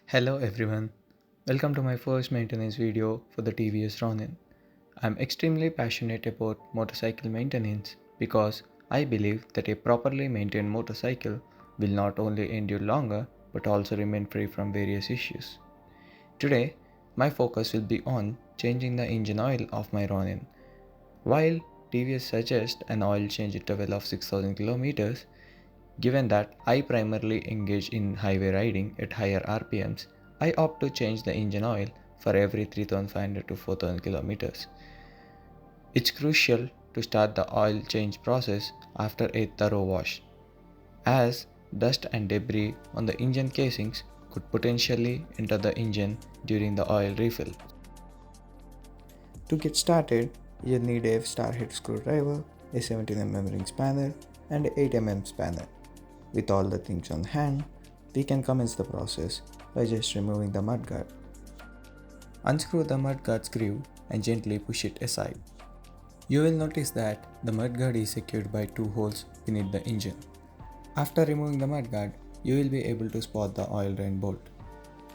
Hello everyone, welcome to my first maintenance video for the TVS Ronin. I'm extremely passionate about motorcycle maintenance because I believe that a properly maintained motorcycle will not only endure longer but also remain free from various issues. Today, my focus will be on changing the engine oil of my Ronin. While TVS suggests an oil change interval of 6000 kilometers, given that I primarily engage in highway riding at higher RPMs, I opt to change the engine oil for every 3500 to 4000 kilometers. It's crucial to start the oil change process after a thorough wash, as dust and debris on the engine casings could potentially enter the engine during the oil refill. To get started, you'll need a star head screwdriver, a 17 mm ring spanner, and a 8 mm spanner. With all the things on hand, we can commence the process by just removing the mudguard. Unscrew the mudguard screw and gently push it aside. You will notice that the mudguard is secured by two holes beneath the engine. After removing the mudguard, you will be able to spot the oil drain bolt.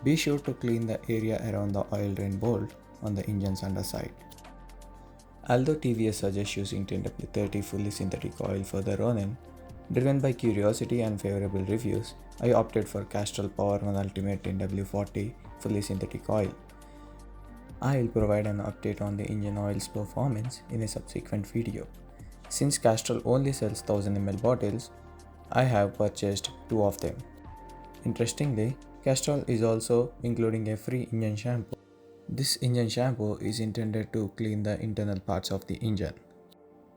Be sure to clean the area around the oil drain bolt on the engine's underside. Although TVS suggests using 10W30 fully synthetic oil for the Ronin, driven by curiosity and favorable reviews, I opted for Castrol Power Plus Ultimate 10W40 fully synthetic oil. I will provide an update on the engine oil's performance in a subsequent video. Since Castrol only sells 1000 ml bottles, I have purchased two of them. Interestingly, Castrol is also including a free engine shampoo. This engine shampoo is intended to clean the internal parts of the engine.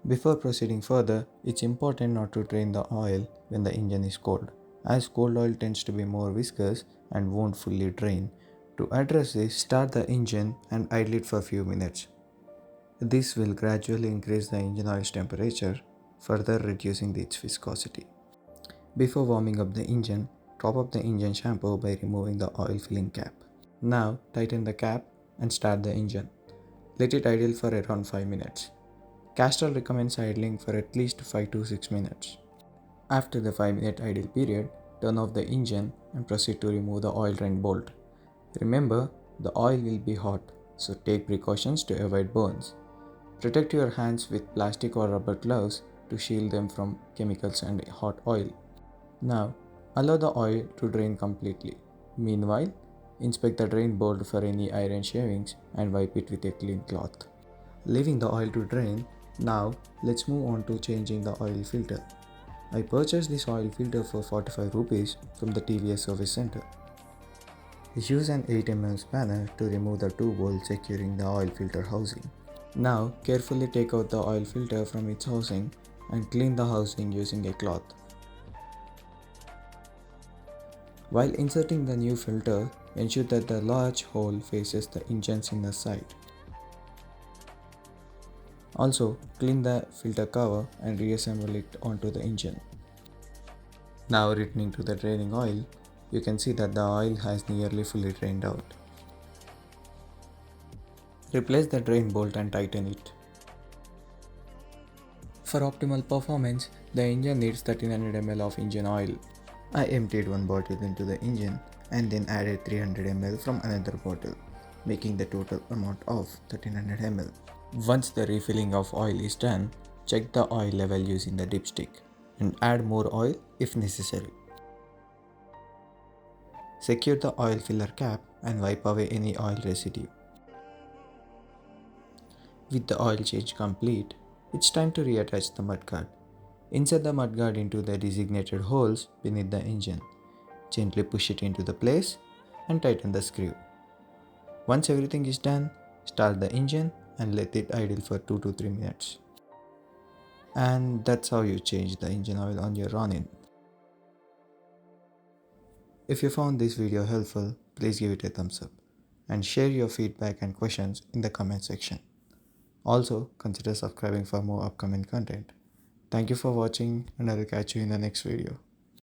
Before proceeding further, it's important not to drain the oil when the engine is cold, as cold oil tends to be more viscous and won't fully drain. To address this, start the engine and idle it for a few minutes. This will gradually increase the engine oil's temperature, further reducing its viscosity. Before warming up the engine, top up the engine shampoo by removing the oil filling cap. Now tighten the cap and start the engine. Let it idle for around 5 minutes. Castrol recommends idling for at least 5 to 6 minutes. After the 5-minute idle period, turn off the engine and proceed to remove the oil drain bolt. Remember, the oil will be hot, so take precautions to avoid burns. Protect your hands with plastic or rubber gloves to shield them from chemicals and hot oil. Now, allow the oil to drain completely. Meanwhile, inspect the drain bolt for any iron shavings and wipe it with a clean cloth. Leaving the oil to drain, now let's move on to changing the oil filter. I purchased this oil filter for 45 rupees from the TVS service center. Use an 8 mm spanner to remove the two bolts securing the oil filter housing. Now carefully take out the oil filter from its housing and clean the housing using a cloth. While inserting the new filter, ensure that the large hole faces the engine's inner side. Also, clean the filter cover and reassemble it onto the engine. Now returning to the draining oil, you can see that the oil has nearly fully drained out. Replace the drain bolt and tighten it. For optimal performance, the engine needs 1300 ml of engine oil. I emptied one bottle into the engine and then added 300 ml from another bottle, making the total amount of 1300 ml. Once the refilling of oil is done, check the oil level using the dipstick and add more oil if necessary. Secure the oil filler cap and wipe away any oil residue. With the oil change complete, it's time to reattach the mudguard. Insert the mudguard into the designated holes beneath the engine. Gently push it into the place and tighten the screw. Once everything is done, start the engine and let it idle for 2 to 3 minutes. And that's how you change the engine oil on your Ronin. If you found this video helpful, please give it a thumbs up and share your feedback and questions in the comment section. Also, consider subscribing for more upcoming content. Thank you for watching and I will catch you in the next video.